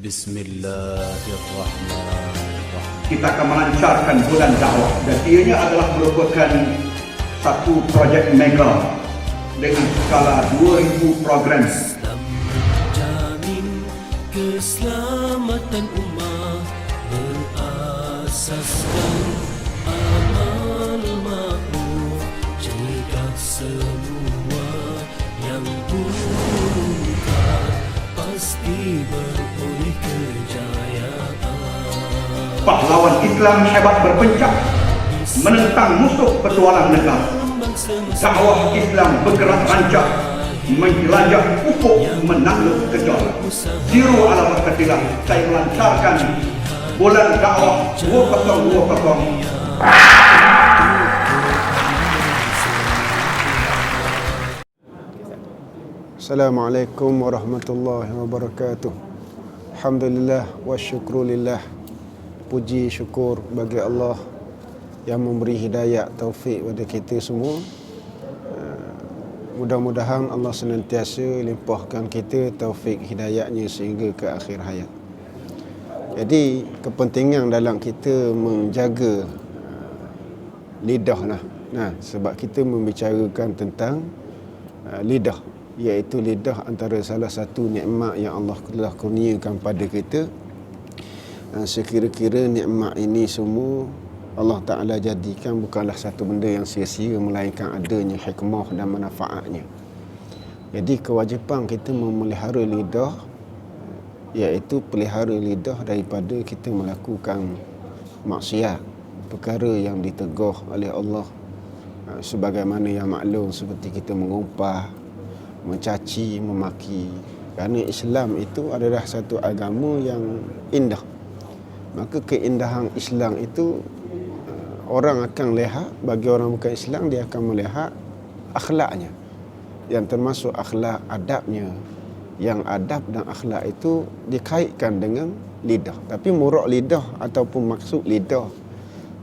Bismillahirrahmanirrahim. Kita akan melancarkan bulan dakwah dan ianya adalah merupakan satu projek mega dengan skala 2000 program. Islam menjamin keselamatan umat berasaskan amal ma'ruf, cegah semua yang mungkar, pasti beroleh kejayaan. Pahlawan Islam hebat berpencak menentang musuh petualang negara. Dakwah Islam bergerak rancak menjelajah ufuk menakluk gejolak. Zero ala berketilah saya melancarkan bulan dakwah 2020. Assalamualaikum warahmatullahi wabarakatuh. Alhamdulillah wa syukrulillah. Puji syukur bagi Allah yang memberi hidayah taufik pada kita semua. Mudah-mudahan Allah senantiasa limpahkan kita taufik hidayahnya sehingga ke akhir hayat. Jadi kepentingan dalam kita menjaga lidah lah. Sebab kita membicarakan tentang lidah, iaitu lidah antara salah satu nikmat yang Allah telah kurniakan pada kita. Sekira-kira nikmat ini semua Allah Ta'ala jadikan bukanlah satu benda yang sia-sia, melainkan adanya hikmah dan manfaatnya. Jadi kewajipan kita memelihara lidah, iaitu pelihara lidah daripada kita melakukan maksiat, perkara yang ditegur oleh Allah, sebagaimana yang maklum seperti kita mengumpah, mencaci, memaki. Kerana Islam itu adalah satu agama yang indah. Maka keindahan Islam itu orang akan lihat, bagi orang bukan Islam dia akan melihat akhlaknya, yang termasuk akhlak adabnya. Yang adab dan akhlak itu dikaitkan dengan lidah. Tapi murak lidah ataupun maksud lidah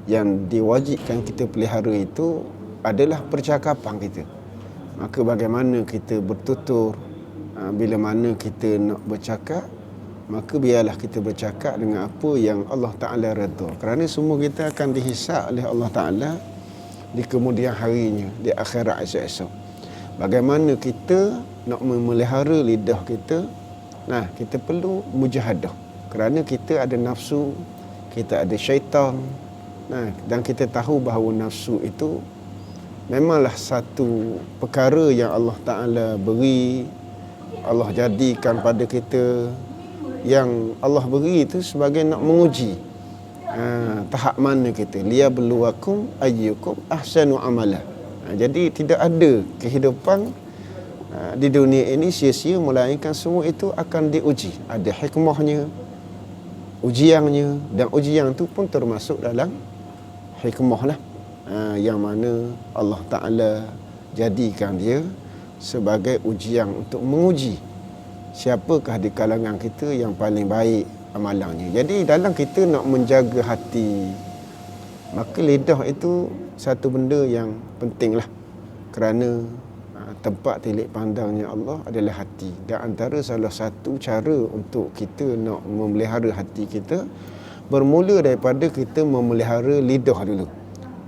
yang diwajibkan kita pelihara itu adalah percakapan kita. Maka bagaimana kita bertutur, bila mana kita nak bercakap, maka biarlah kita bercakap dengan apa yang Allah Ta'ala redha. Kerana semua kita akan dihisab oleh Allah Ta'ala di kemudian harinya, di akhirat esok-esok. Bagaimana kita nak memelihara lidah kita? Kita perlu mujahadah. Kerana kita ada nafsu, kita ada syaitan. Dan kita tahu bahawa nafsu itu memanglah satu perkara yang Allah Ta'ala beri, Allah jadikan pada kita. Yang Allah beri itu sebagai nak menguji tahap mana kita, liyabluwakum ayyukum ahsanu amala. Jadi tidak ada kehidupan di dunia ini sia-sia, melainkan semua itu akan diuji. Ada hikmahnya, ujiannya, dan ujian itu pun termasuk dalam hikmah lah, yang mana Allah Ta'ala jadikan dia sebagai ujian untuk menguji siapakah di kalangan kita yang paling baik amalannya. Jadi dalam kita nak menjaga hati, maka lidah itu satu benda yang penting lah. Kerana tempat tilik pandangnya Allah adalah hati. Dan antara salah satu cara untuk kita nak memelihara hati kita, bermula daripada kita memelihara lidah dulu.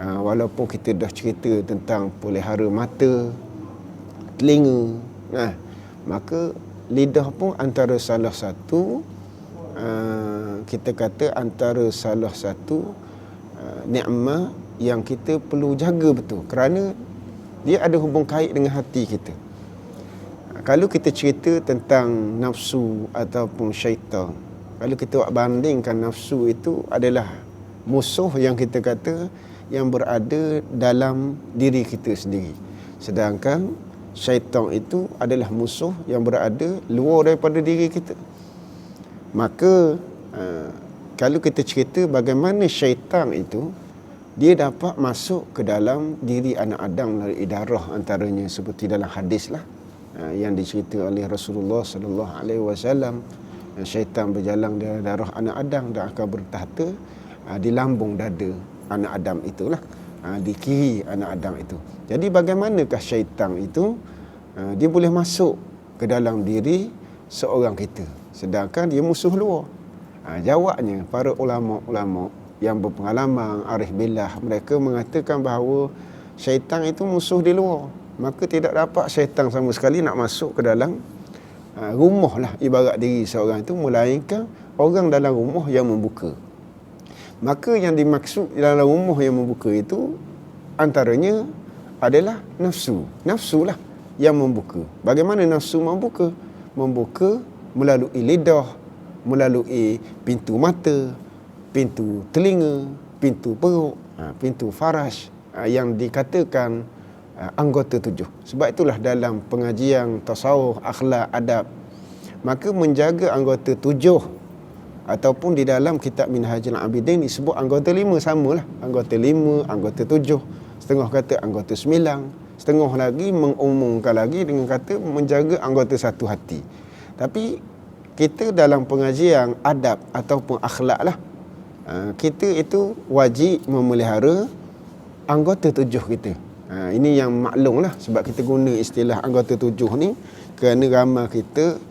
Walaupun kita dah cerita tentang pelihara mata, telinga, maka lidah pun antara salah satu kita kata antara salah satu nikmat yang kita perlu jaga betul. Kerana dia ada hubung kait dengan hati kita. Kalau kita cerita tentang nafsu ataupun syaitan, kalau kita bandingkan, nafsu itu adalah musuh yang kita kata yang berada dalam diri kita sendiri. Sedangkan syaitan itu adalah musuh yang berada luar daripada diri kita. Maka kalau kita cerita bagaimana syaitan itu dia dapat masuk ke dalam diri anak Adam melalui darah, antaranya seperti dalam hadis lah yang dicerita oleh Rasulullah sallallahu alaihi wasallam. Syaitan berjalan dari darah anak Adam dan akan bertahta di lambung dada anak Adam itulah, di kiri anak Adam itu. Jadi bagaimanakah syaitan itu dia boleh masuk ke dalam diri seorang kita, sedangkan dia musuh luar. Jawabnya para ulama-ulama yang berpengalaman, arif billah, mereka mengatakan bahawa syaitan itu musuh di luar. Maka tidak dapat syaitan sama sekali nak masuk ke dalam rumah lah ibarat diri seorang itu, melainkan orang dalam rumah yang membuka. Maka yang dimaksud dalam rumah yang membuka itu antaranya adalah nafsu. Nafsu lah yang membuka. Bagaimana nafsu membuka? Membuka melalui lidah, melalui pintu mata, pintu telinga, pintu perut, pintu faraj, yang dikatakan anggota 7. Sebab itulah dalam pengajian tasawuf, akhlak, adab, maka menjaga anggota 7 ataupun di dalam kitab Minhajul Abidin disebut anggota 5 samalah. Anggota 5, anggota 7, setengah kata anggota 9, setengah lagi mengumumkan lagi dengan kata menjaga anggota 1 hati. Tapi kita dalam pengajian adab ataupun akhlak lah, kita itu wajib memelihara anggota 7 kita. Ini yang maklum lah, sebab kita guna istilah anggota 7 ni kerana ramai kita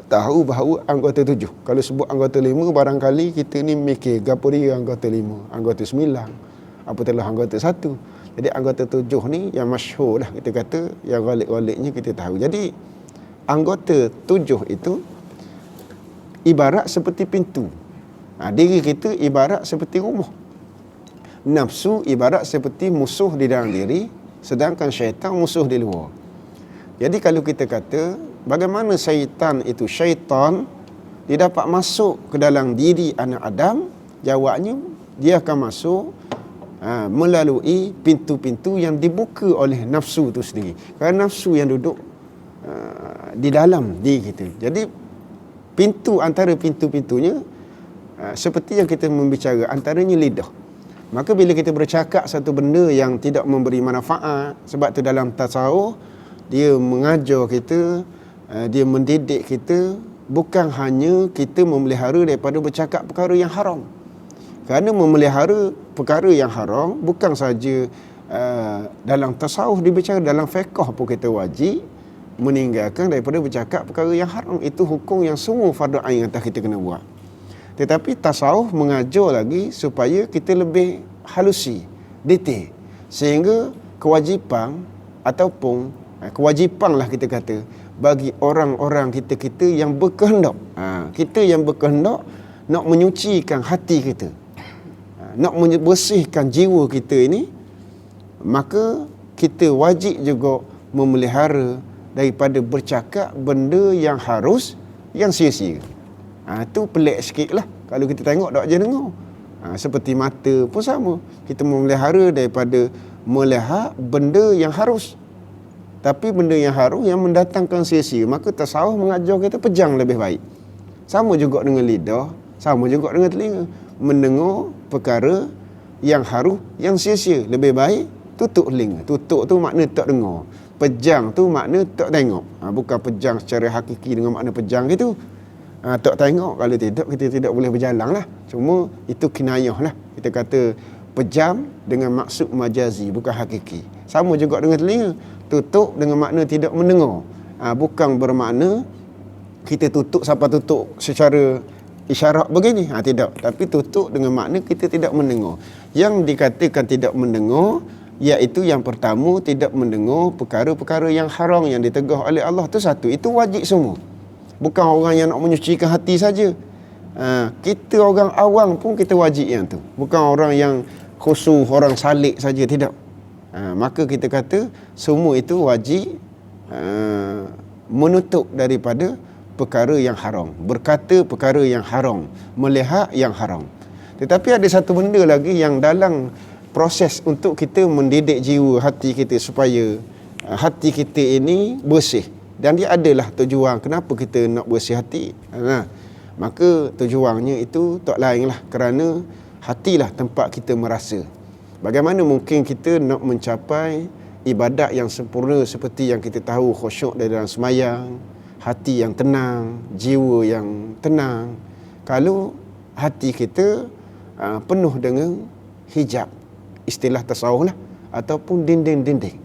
tahu bahawa anggota 7. Kalau sebut anggota 5, barangkali kita ni mikir gapo dia anggota 5, anggota 9, apatahlah anggota 1. Jadi anggota 7 ni yang masyhur lah, kita kata yang ghalib-ghalibnya kita tahu. Jadi anggota 7 itu ibarat seperti pintu. Diri kita ibarat seperti rumah. Nafsu ibarat seperti musuh di dalam diri, sedangkan syaitan musuh di luar. Jadi kalau kita kata bagaimana syaitan itu, syaitan dia dapat masuk ke dalam diri anak Adam, jawabnya dia akan masuk melalui pintu-pintu yang dibuka oleh nafsu itu sendiri. Kerana nafsu yang duduk di dalam diri kita. Jadi pintu antara pintu-pintunya seperti yang kita membicara, antaranya lidah. Maka bila kita bercakap satu benda yang tidak memberi manfaat, sebab tu dalam tasawuf dia mengajar kita, dia mendidik kita, bukan hanya kita memelihara daripada bercakap perkara yang haram. Kerana memelihara perkara yang haram bukan saja dalam tasawuf dibicara, dalam fiqh pun kita wajib meninggalkan daripada bercakap perkara yang haram. Itu hukum yang semua fardu ain atas kita kena buat. Tetapi tasawuf mengajar lagi supaya kita lebih halusi, detail, sehingga kewajipan ataupun kewajipan lah kita kata bagi orang-orang kita yang berkehendak, kita yang berkehendak nak menyucikan hati kita, nak membersihkan jiwa kita ini, maka kita wajib juga memelihara daripada bercakap benda yang harus, yang sia-sia. Itu pelik sikit lah kalau kita tengok tak je dengar. Seperti mata pun sama, kita memelihara daripada melihat benda yang harus. Tapi benda yang harus yang mendatangkan sia-sia, maka tasawuf mengajar kita pejang lebih baik. Sama juga dengan lidah, sama juga dengan telinga. Mendengar perkara yang harus, yang sia-sia, lebih baik tutup telinga. Tutup tu makna tak dengar. Pejang tu makna tak tengok. Bukan pejang secara hakiki dengan makna pejang gitu. Tak tengok, kalau tidak kita tidak boleh berjalan lah. Cuma itu kinayah lah. Kita kata pejam dengan maksud majazi, bukan hakiki. Sama juga dengan telinga. Tutup dengan makna tidak mendengar. Bukan bermakna kita tutup sampai tutup secara isyarat begini. Tidak. Tapi tutup dengan makna kita tidak mendengar. Yang dikatakan tidak mendengar, iaitu yang pertama, tidak mendengar perkara-perkara yang haram yang ditegah oleh Allah. Itu satu. Itu wajib semua. Bukan orang yang nak menyucikan hati saja. Kita orang awam pun kita wajib yang tu. Bukan orang yang khusus, orang salik saja, tidak. Maka kita kata semua itu wajib menutup daripada perkara yang haram, berkata perkara yang haram, melihat yang haram. Tetapi ada satu benda lagi yang dalam proses untuk kita mendidik jiwa hati kita supaya hati kita ini bersih. Dan dia adalah tujuan kenapa kita nak bersih hati. Maka tujuannya itu tak lain lah kerana hatilah tempat kita merasa. Bagaimana mungkin kita nak mencapai ibadat yang sempurna seperti yang kita tahu, khusyuk dari dalam semayang, hati yang tenang, jiwa yang tenang, kalau hati kita penuh dengan hijab, istilah tasawuf lah, ataupun dinding-dinding.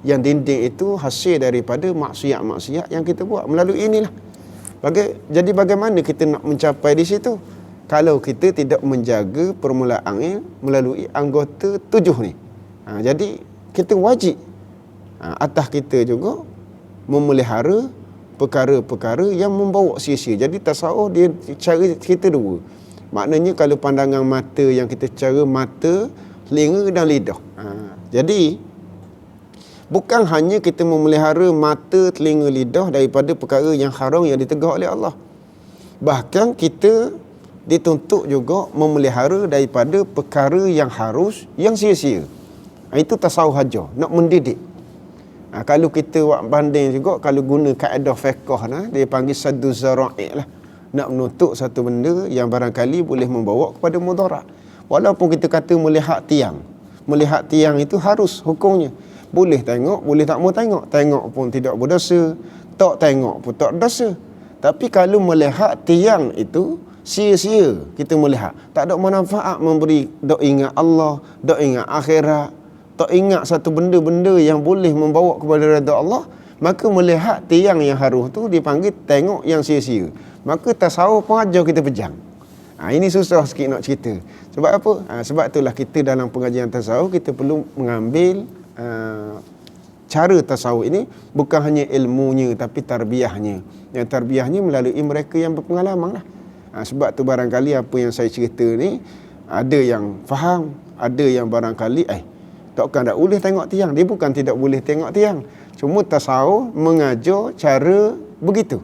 Yang dinding itu hasil daripada maksiat-maksiat yang kita buat. Melalui inilah Jadi bagaimana kita nak mencapai di situ? Kalau kita tidak menjaga permulaannya melalui anggota 7 ni. Jadi kita wajib atas kita juga memelihara perkara-perkara yang membawa sia-sia. Jadi tasawuf dia cara kita dua. Maknanya kalau pandangan mata yang kita cara mata, telinga dan lidah. Jadi bukan hanya kita memelihara mata, telinga, lidah daripada perkara yang haram yang ditegak oleh Allah. Bahkan kita dituntut juga memelihara daripada perkara yang harus, yang sia-sia. Itu tasawuf haja, nak mendidik. Kalau kita buat banding juga, kalau guna kaedah fiqh dia panggil saddu zara'i lah. Nak menutup satu benda yang barangkali boleh membawa kepada mudarat. Walaupun kita kata melihat tiang. Melihat tiang itu harus hukumnya. Boleh tengok, boleh tak mau tengok. Tengok pun tidak berdosa, tak tengok pun tak berdosa. Tapi kalau melihat tiang itu sia-sia kita melihat, tak ada manfaat memberi dok ingat Allah, dok ingat akhirat, tak ingat satu benda-benda yang boleh membawa kepada redha Allah, maka melihat tiang yang haruh tu dipanggil tengok yang sia-sia. Maka tasawuf pun ajar kita pejam. Ini susah sikit nak cerita. Sebab apa? Sebab itulah kita dalam pengajian tasawuf kita perlu mengambil cara tasawuf ini bukan hanya ilmunya tapi tarbiyahnya. Yang tarbiyahnya melalui mereka yang berpengalaman lah. Sebab tu barangkali apa yang saya cerita ni ada yang faham, ada yang barangkali takkan tak boleh tengok tiang. Dia bukan tidak boleh tengok tiang. Cuma tasawuf mengajar cara begitu.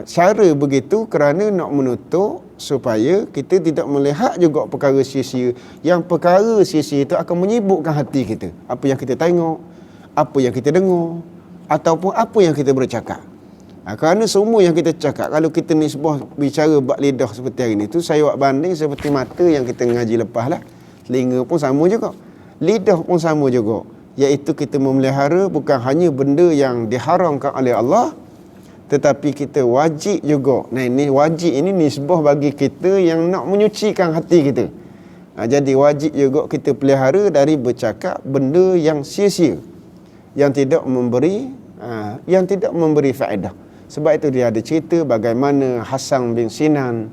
Cara begitu kerana nak menutup supaya kita tidak melihat juga perkara sia-sia. Yang perkara sia-sia itu akan menyibukkan hati kita. Apa yang kita tengok, apa yang kita dengar, ataupun apa yang kita bercakap. Kerana semua yang kita cakap, kalau kita nisbah bicara bab lidah seperti hari ni tu, saya buat banding seperti mata yang kita ngaji lepas lah. Telinga pun sama juga. Lidah pun sama juga. Iaitu kita memelihara bukan hanya benda yang diharamkan oleh Allah, tetapi kita wajib juga. Ini wajib ini nisbah bagi kita yang nak menyucikan hati kita. Jadi wajib juga kita pelihara dari bercakap benda yang sia-sia, yang tidak memberi faedah. Sebab itu dia ada cerita bagaimana Hasan bin Sinan,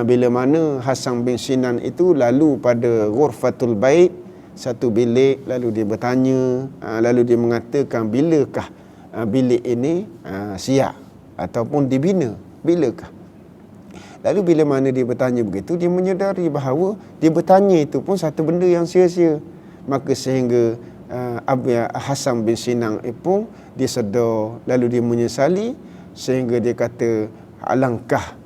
bila mana Hasan bin Sinan itu lalu pada ghurfatul bait, satu bilik, lalu dia bertanya, lalu dia mengatakan bilakah bilik ini siap ataupun dibina, bilakah? Lalu bila mana dia bertanya begitu, dia menyedari bahawa dia bertanya itu pun satu benda yang sia-sia. Maka sehingga Hasan bin Sinan pun dia sedar, lalu dia menyesali, sehingga dia kata, alangkah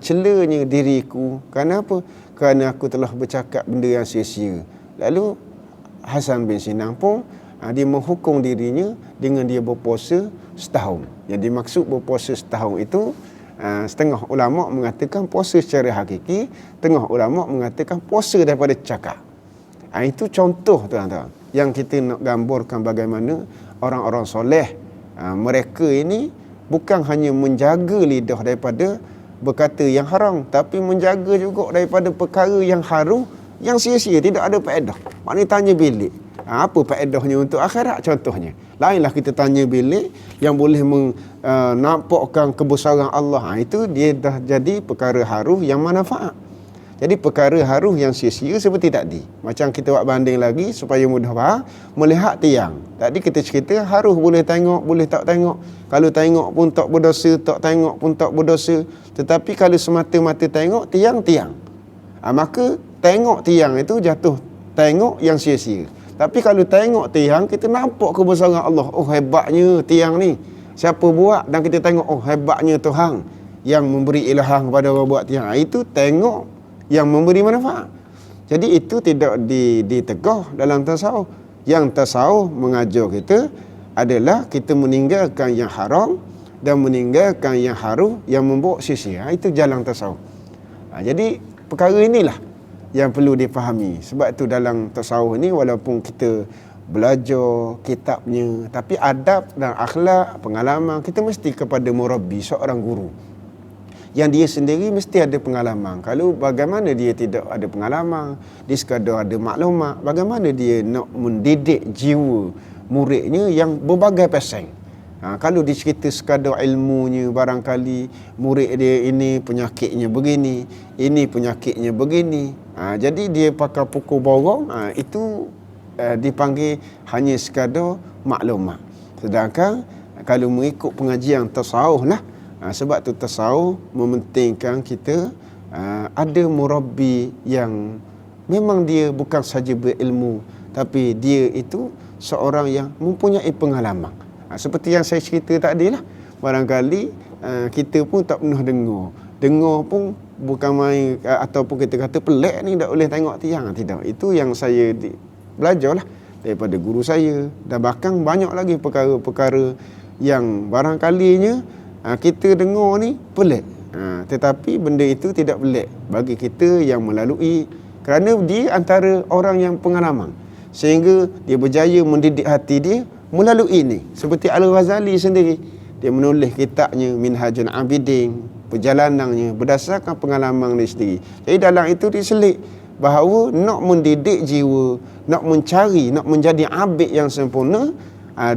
celanya diriku. Kenapa? Kerana aku telah bercakap benda yang sia-sia. Lalu Hasan bin Sinan pun dia menghukum dirinya dengan dia berpuasa setahun. Yang dimaksud berpuasa setahun itu, setengah ulama mengatakan puasa secara hakiki, setengah ulama mengatakan puasa daripada cakap. Itu contoh tuan-tuan yang kita nak gambarkan bagaimana orang-orang soleh, mereka ini bukan hanya menjaga lidah daripada berkata yang haram, tapi menjaga juga daripada perkara yang haram, yang sia-sia, tidak ada faedah. Maknanya tanya bilik, apa faedahnya untuk akhirat contohnya. Lainlah kita tanya bilik yang boleh menampakkan kebesaran Allah. Itu dia dah jadi perkara haruh yang manfaat. Jadi perkara haruh yang sia-sia seperti tadi. Macam kita buat banding lagi supaya mudah faham. Melihat tiang. Tadi kita cerita haruh boleh tengok, boleh tak tengok. Kalau tengok pun tak berdosa, tak tengok pun tak berdosa. Tetapi kalau semata-mata tengok, tiang-tiang. Maka tengok tiang itu jatuh tengok yang sia-sia. Tapi kalau tengok tiang, kita nampak kebesaran Allah. Oh, hebatnya tiang ni. Siapa buat? Dan kita tengok, oh, hebatnya Tuhan yang memberi ilham kepada orang buat tiang. Itu tengok yang memberi manfaat. Jadi itu tidak ditegah dalam tasawuf. Yang tasawuf mengajar kita adalah kita meninggalkan yang haram dan meninggalkan yang harum yang membawa sia-sia. Itu jalan tasawuf. Jadi perkara inilah yang perlu dipahami. Sebab tu dalam tasawuf ni walaupun kita belajar kitabnya, tapi adab dan akhlak, pengalaman kita mesti kepada murabbi, seorang guru. Yang dia sendiri mesti ada pengalaman. Kalau bagaimana dia tidak ada pengalaman, dia sekadar ada maklumat, bagaimana dia nak mendidik jiwa muridnya yang berbagai pasang. Kalau dicerita sekadar ilmunya, barangkali murid dia ini penyakitnya begini, ini penyakitnya begini. Jadi dia pakai pukul borong, itu dipanggil hanya sekadar maklumat. Sedangkan kalau mengikut pengajian tasawuf lah, sebab tu tasawuf mementingkan kita ada murabbi yang memang dia bukan saja berilmu, tapi dia itu seorang yang mempunyai pengalaman. Seperti yang saya cerita tadi lah, barangkali kita pun tak pernah dengar pun bukan main, ataupun kita kata pelik ni tak boleh tengok tiang, tidak. Itu yang saya belajar lah daripada guru saya, dan bahkan banyak lagi perkara-perkara yang barangkalinya kita dengar ni pelik, tetapi benda itu tidak pelik bagi kita yang melalui, kerana dia antara orang yang pengalaman, sehingga dia berjaya mendidik hati dia melalui ini. Seperti Al-Ghazali sendiri, dia menulis kitabnya Minhajul Abidin, perjalanannya berdasarkan pengalaman dia sendiri. Jadi dalam itu diselit bahawa nak mendidik jiwa, nak mencari, nak menjadi abid yang sempurna,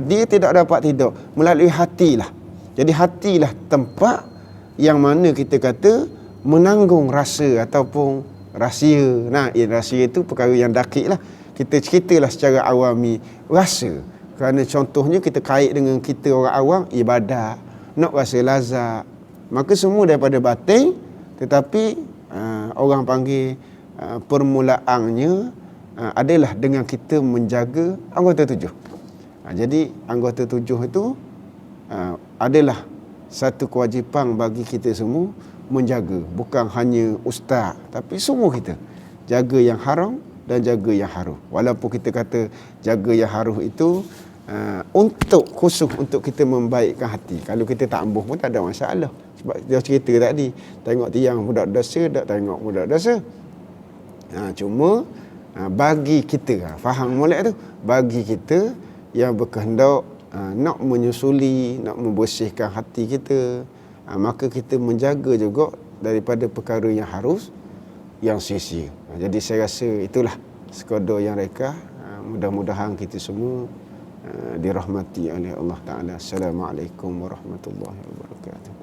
dia tidak dapat tidak melalui hatilah. Jadi hatilah tempat yang mana kita kata menanggung rasa ataupun rahsia. Rahsia itu perkara yang dakik lah. Kita ceritalah secara awami rasa. Kerana contohnya kita kait dengan kita orang awam, ibadat, nak rasa lazat. Maka semua daripada batin, tetapi orang panggil permulaannya adalah dengan kita menjaga anggota tujuh. Jadi anggota tujuh itu adalah satu kewajipan bagi kita semua menjaga. Bukan hanya ustaz, tapi semua kita jaga yang haram dan jaga yang harum. Walaupun kita kata jaga yang harum itu untuk khusus untuk kita membaikkan hati. Kalau kita tak ambuh pun tak ada masalah. Sebab dia cerita tadi, tengok tiang budak dosa, tak tengok budak dosa. Cuma bagi kita, faham molek tu, bagi kita yang berkehendak nak menyusuli, nak membersihkan hati kita, maka kita menjaga juga daripada perkara yang harus, yang sia-sia. Jadi saya rasa itulah sekadar yang reka. Mudah-mudahan kita semua dirahmati oleh Allah Ta'ala. Assalamualaikum warahmatullahi wabarakatuh.